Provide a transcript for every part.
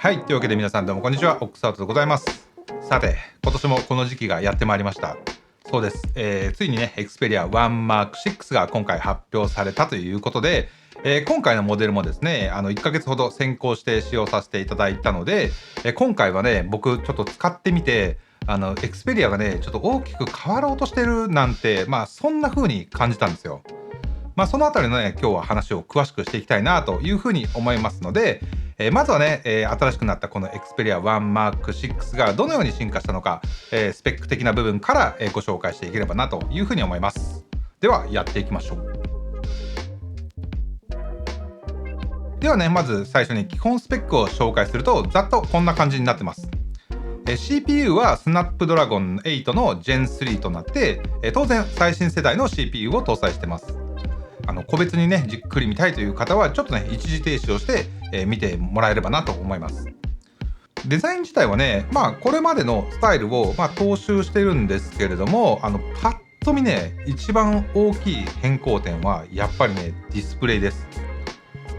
はい、というわけで皆さんどうもこんにちは、オックスアウトでございます。さて、今年もこの時期がやってまいりました。そうです。ついにね、Xperia One Mark 6が今回発表されたということで、今回のモデルもですね、1ヶ月ほど先行して使用させていただいたので、今回はね、僕ちょっと使ってみて、Xperia がね、ちょっと大きく変わろうとしてるなんて、そんな風に感じたんですよ。そのあたりのね、今日は話を詳しくしていきたいなというふうに思いますので、まずはね、新しくなったこの Xperia One Mark 6がどのように進化したのか、スペック的な部分から、ご紹介していければなというふうに思います。では、やっていきましょう。ではね、まず最初に基本スペックを紹介すると、ざっとこんな感じになってます。CPU は Snapdragon 8の Gen 3となって、当然最新世代の CPU を搭載してます。個別にね、じっくり見たいという方は、ちょっとね、一時停止をして、見てもらえればなと思います。デザイン自体はね、これまでのスタイルを、踏襲してるんですけれども、パッと見ね、一番大きい変更点は、やっぱりね、ディスプレイです。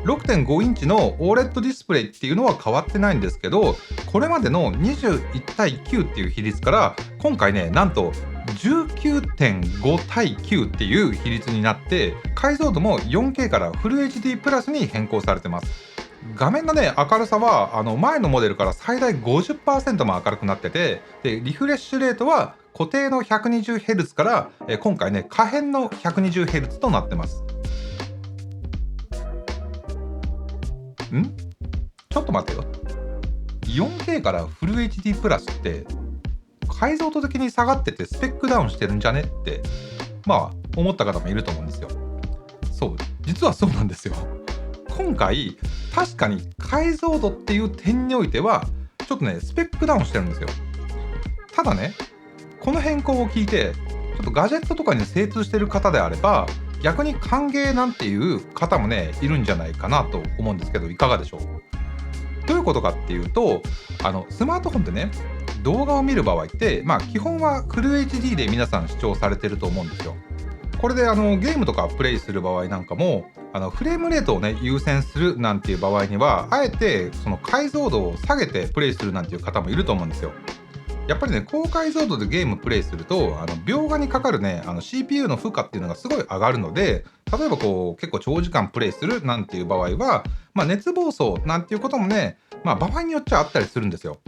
6.5 インチの OLED ディスプレイっていうのは変わってないんですけど、これまでの21対9っていう比率から、今回ね、なんと19.5 対9っていう比率になって、解像度も 4K からフル HD プラスに変更されてます。画面のね、明るさは前のモデルから最大 50% も明るくなってて、でリフレッシュレートは固定の 120Hz から、今回ね、可変の 120Hz となってます。ちょっと待ってよ。4K からフル HD プラスって解像度的に下がっててスペックダウンしてるんじゃねって、思った方もいると思うんですよ。そう、実はそうなんですよ。今回、確かに解像度っていう点においては、ちょっとね、スペックダウンしてるんですよ。ただね、この変更を聞いて、ちょっとガジェットとかに精通してる方であれば、逆に歓迎なんていう方もね、いるんじゃないかなと思うんですけど、いかがでしょう？どういうことかっていうと、スマートフォンでね、動画を見る場合って、基本はフル HD で皆さん視聴されてると思うんですよ。これでゲームとかプレイする場合なんかも、フレームレートをね、優先するなんていう場合には、あえてその解像度を下げてプレイするなんていう方もいると思うんですよ。やっぱりね、高解像度でゲームプレイすると、描画にかかるね、CPU の負荷っていうのがすごい上がるので、例えばこう、結構長時間プレイするなんていう場合は、熱暴走なんていうこともね、場合によっちゃあったりするんですよ。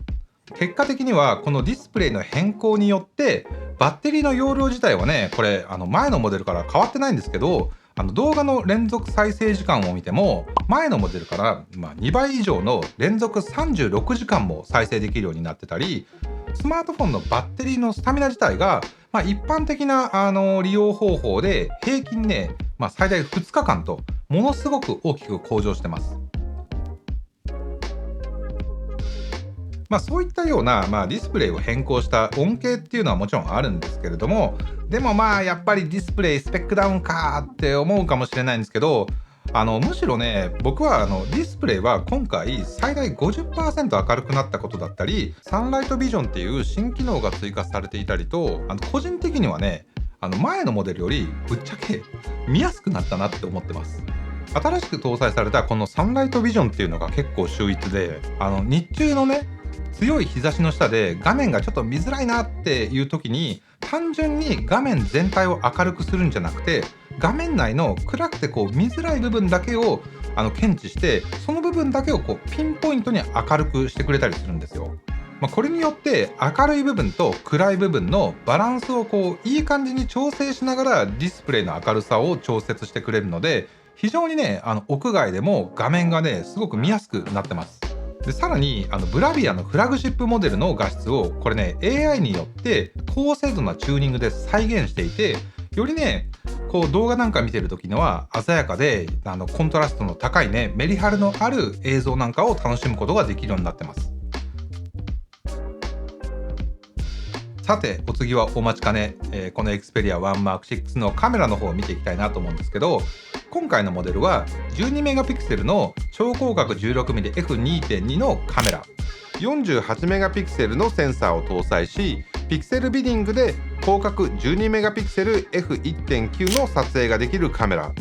結果的には、このディスプレイの変更によって、バッテリーの容量自体はね、これ、前のモデルから変わってないんですけど、動画の連続再生時間を見ても、前のモデルから、2倍以上の連続36時間も再生できるようになってたり、スマートフォンのバッテリーのスタミナ自体が、一般的な利用方法で平均ね、最大2日間とものすごく大きく向上してます。そういったような、ディスプレイを変更した恩恵っていうのはもちろんあるんですけれども、でもやっぱりディスプレイスペックダウンかーって思うかもしれないんですけど、むしろね、僕はディスプレイは今回最大 50% 明るくなったことだったり、サンライトビジョンっていう新機能が追加されていたりと、個人的にはね、前のモデルよりぶっちゃけ見やすくなったなって思ってます。新しく搭載されたこのサンライトビジョンっていうのが結構秀逸で、日中のね、強い日差しの下で画面がちょっと見づらいなっていう時に、単純に画面全体を明るくするんじゃなくて、画面内の暗くてこう見づらい部分だけを検知して、その部分だけをこうピンポイントに明るくしてくれたりするんですよ。これによって明るい部分と暗い部分のバランスをこういい感じに調整しながらディスプレイの明るさを調節してくれるので、非常にね、屋外でも画面がね、すごく見やすくなってます。でさらにブラビアのフラグシップモデルの画質をこれね、 AI によって高精度なチューニングで再現していて、よりね、こう動画なんか見てる時には鮮やかでコントラストの高いね、メリハリのある映像なんかを楽しむことができるようになってます。さて、お次はお待ちかね、この Xperia One Mark 6のカメラの方を見ていきたいなと思うんですけど、今回のモデルは12メガピクセルの超広角 16mm F2.2 のカメラ、48メガピクセルのセンサーを搭載し、ピクセルビディングで広角12メガピクセル F1.9 の撮影ができるカメラ、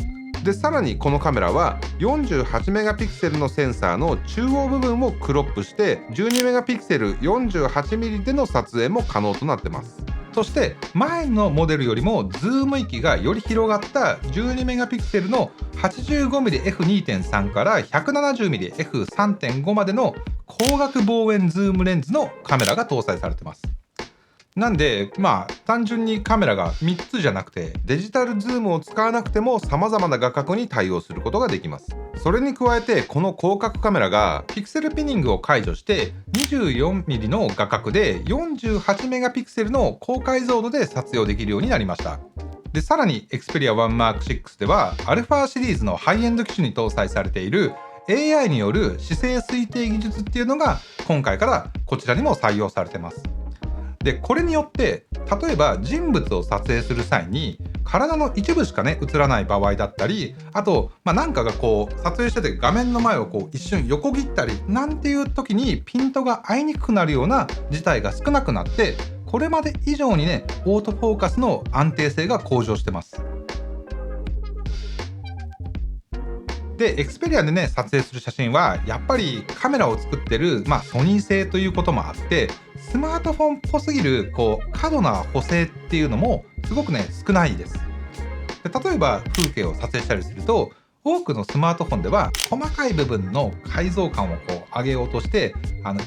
でさらにこのカメラは48メガピクセルのセンサーの中央部分をクロップして12メガピクセル48ミリでの撮影も可能となってます。そして前のモデルよりもズーム域がより広がった12メガピクセルの 85mm-F2.3 から 170mm-F3.5 までの光学望遠ズームレンズのカメラが搭載されてます。なんで単純にカメラが3つじゃなくてデジタルズームを使わなくても様々な画角に対応することができます。それに加えてこの広角カメラがピクセルピニングを解除して 24mm の画角で 48メガピクセルの高解像度で撮影できるようになりました。でさらに Xperia 1 Mark 6では α シリーズのハイエンド機種に搭載されている AI による姿勢推定技術っていうのが今回からこちらにも採用されてます。でこれによって例えば人物を撮影する際に体の一部しかね映らない場合だったり、あとなんかが撮影してて画面の前を一瞬横切ったりなんていう時にピントが合いにくくなるような事態が少なくなって、これまで以上にねオートフォーカスの安定性が向上してます。で、Xperia でね、撮影する写真は、やっぱりカメラを作ってる、ソニー製ということもあって、スマートフォンっぽすぎる、過度な補正っていうのも、すごくね、少ないです。で例えば、風景を撮影したりすると、多くのスマートフォンでは、細かい部分の解像感を上げようとして、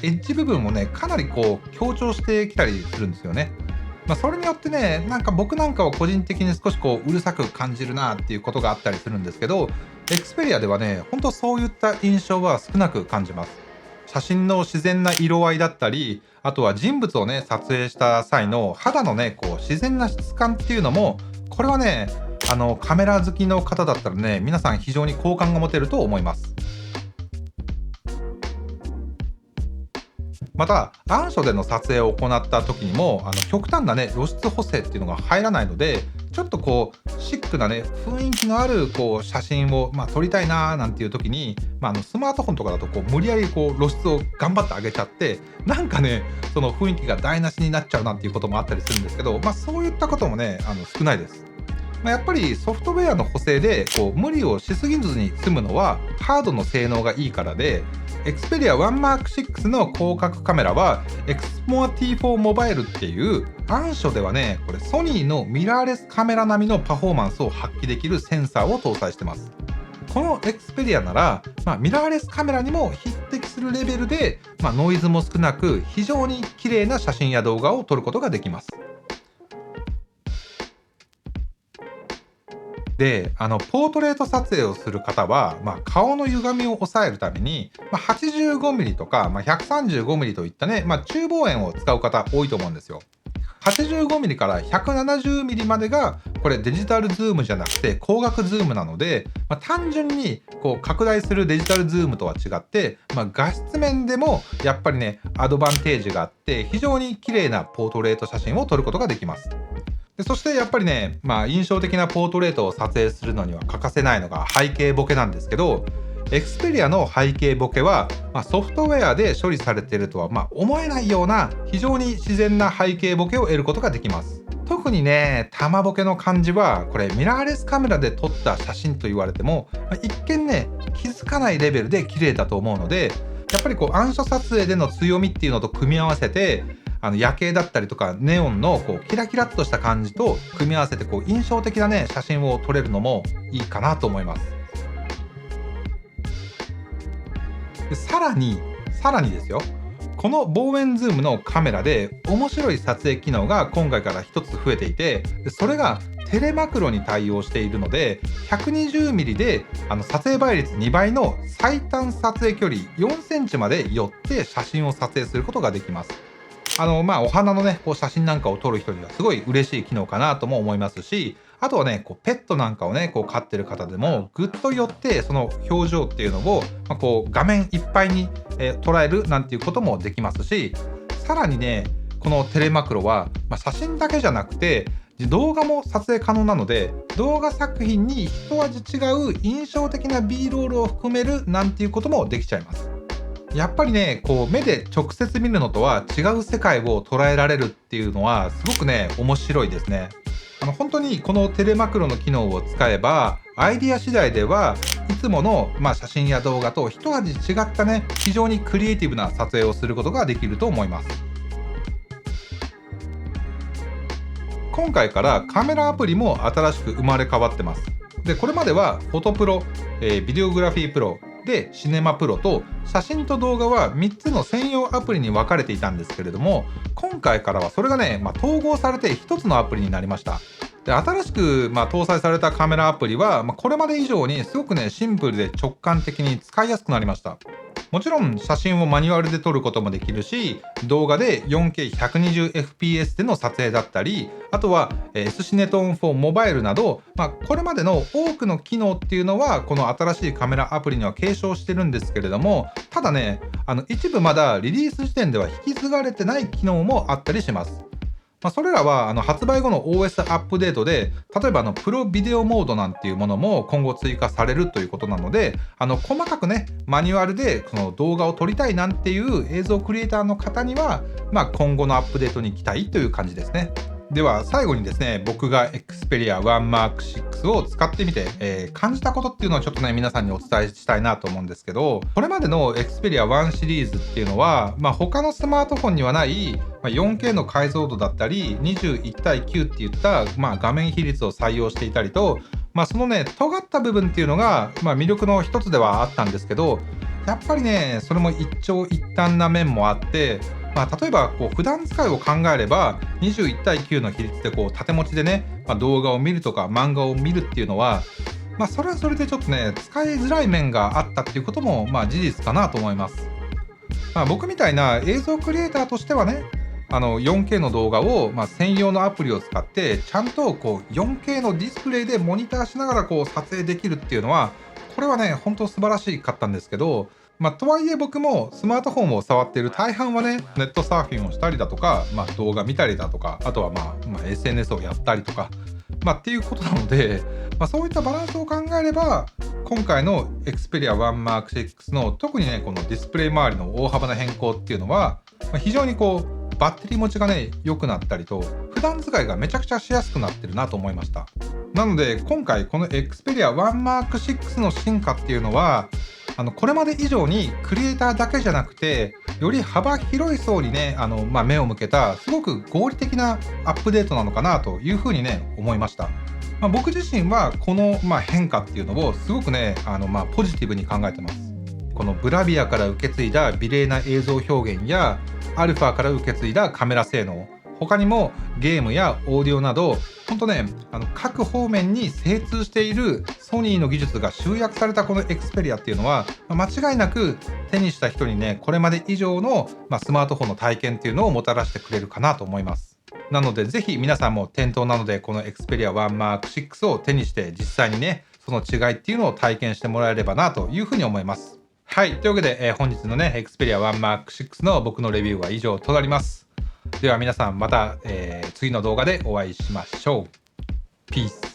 エッジ部分をね、かなり強調してきたりするんですよね。それによってね、僕なんかは個人的に少しうるさく感じるなっていうことがあったりするんですけど、Xperia ではね、本当そういった印象は少なく感じます。写真の自然な色合いだったり、あとは人物をね、撮影した際の肌のね、自然な質感っていうのも、これはね、カメラ好きの方だったらね、皆さん非常に好感が持てると思います。また暗所での撮影を行った時にも極端なね露出補正っていうのが入らないので、ちょっとシックなね雰囲気のある写真を撮りたいなーなんていう時に、スマートフォンとかだと無理やり露出を頑張って上げちゃって、なんかねその雰囲気が台無しになっちゃうなんていうこともあったりするんですけど、そういったこともね少ないです。やっぱりソフトウェアの補正で無理をしすぎずに済むのはハードの性能がいいからで、Xperia 1 Mark 6の広角カメラは Exmor T4 Mobile っていう暗所ではね、これソニーのミラーレスカメラ並みのパフォーマンスを発揮できるセンサーを搭載してます。この Xperia なら、ミラーレスカメラにも匹敵するレベルで、ノイズも少なく非常に綺麗な写真や動画を撮ることができます。でポートレート撮影をする方は、顔の歪みを抑えるために、85mm とか、135mm といったね、中望遠を使う方多いと思うんですよ。85mm から 170mm までがこれデジタルズームじゃなくて光学ズームなので、単純に拡大するデジタルズームとは違って、画質面でもやっぱりねアドバンテージがあって非常に綺麗なポートレート写真を撮ることができます。でそしてやっぱりね、印象的なポートレートを撮影するのには欠かせないのが背景ボケなんですけど、Xperia の背景ボケは、ソフトウェアで処理されているとは思えないような非常に自然な背景ボケを得ることができます。特にね玉ボケの感じはこれミラーレスカメラで撮った写真と言われても、一見ね気づかないレベルで綺麗だと思うので、やっぱり暗所撮影での強みっていうのと組み合わせて夜景だったりとかネオンのキラキラっとした感じと組み合わせて印象的なね写真を撮れるのもいいかなと思います。でさらにですよ、この望遠ズームのカメラで面白い撮影機能が今回から一つ増えていて、それがテレマクロに対応しているので 120mm で撮影倍率2倍の最短撮影距離4センチまで寄って写真を撮影することができます。お花のね写真なんかを撮る人にはすごい嬉しい機能かなとも思いますし、あとはねペットなんかをね飼ってる方でもぐっと寄ってその表情っていうのを、画面いっぱいに、捉えるなんていうこともできますし、さらにねこのテレマクロは、写真だけじゃなくて動画も撮影可能なので、動画作品に一味違う印象的な B ロールを含めるなんていうこともできちゃいます。やっぱりね目で直接見るのとは違う世界を捉えられるっていうのはすごくね面白いですね。本当にこのテレマクロの機能を使えば、アイディア次第ではいつもの、写真や動画と一味違ったね、非常にクリエイティブな撮影をすることができると思います。今回からカメラアプリも新しく生まれ変わってます。で、これまではフォトプロ、ビデオグラフィープロでシネマプロと写真と動画は3つの専用アプリに分かれていたんですけれども、今回からはそれがね、統合されて1つのアプリになりました。で、新しく、搭載されたカメラアプリは、これまで以上にすごくね、シンプルで直感的に使いやすくなりました。もちろん写真をマニュアルで撮ることもできるし、動画で 4K120fps での撮影だったり、あとは S シネトーン4モバイルなど、これまでの多くの機能っていうのはこの新しいカメラアプリには継承してるんですけれども、ただね、一部まだリリース時点では引き継がれてない機能もあったりします。それらは発売後の OS アップデートで、例えばプロビデオモードなんていうものも今後追加されるということなので、細かくね、マニュアルでその動画を撮りたいなんていう映像クリエイターの方には、今後のアップデートに期待という感じですね。では最後にですね、僕が Xperia One Mark 6を使ってみて、感じたことっていうのをちょっとね、皆さんにお伝えしたいなと思うんですけど、これまでの Xperia One シリーズっていうのは、他のスマートフォンにはない、4K の解像度だったり21対9っていった、画面比率を採用していたりと、そのね、尖った部分っていうのが、魅力の一つではあったんですけど、やっぱりね、それも一長一短な面もあって、例えば普段使いを考えれば21対9の比率で縦持ちでね、動画を見るとか漫画を見るっていうのは、それはそれでちょっとね、使いづらい面があったっていうことも事実かなと思います。僕みたいな映像クリエイターとしてはね、4K の動画を、専用のアプリを使ってちゃんと4K のディスプレイでモニターしながら撮影できるっていうのは、これはね、本当素晴らしかったんですけど、とはいえ僕もスマートフォンを触っている大半はね、ネットサーフィンをしたりだとか、動画見たりだとか、あとはSNS をやったりとか、っていうことなので、そういったバランスを考えれば、今回の Xperia One Mark 6の特にね、このディスプレイ周りの大幅な変更っていうのは、非常にバッテリー持ちがね、良くなったりと、普段使いがめちゃくちゃしやすくなってるなと思いました。なので、今回この Xperia One Mark 6の進化っていうのは、これまで以上にクリエイターだけじゃなくて、より幅広い層にね、目を向けた、すごく合理的なアップデートなのかなというふうにね、思いました。僕自身はこの、変化っていうのをすごくね、ポジティブに考えてます。このブラビアから受け継いだ美麗な映像表現や、アルファから受け継いだカメラ性能、他にもゲームやオーディオなど、本当ね、各方面に精通しているソニーの技術が集約されたこの Xperia っていうのは、間違いなく手にした人にね、これまで以上の、スマートフォンの体験っていうのをもたらしてくれるかなと思います。なのでぜひ皆さんも店頭なのでこの Xperia One Mark 6を手にして実際にね、その違いっていうのを体験してもらえればなというふうに思います。はい、というわけで、本日のね Xperia One Mark 6の僕のレビューは以上となります。では皆さんまた、次の動画でお会いしましょう。ピース。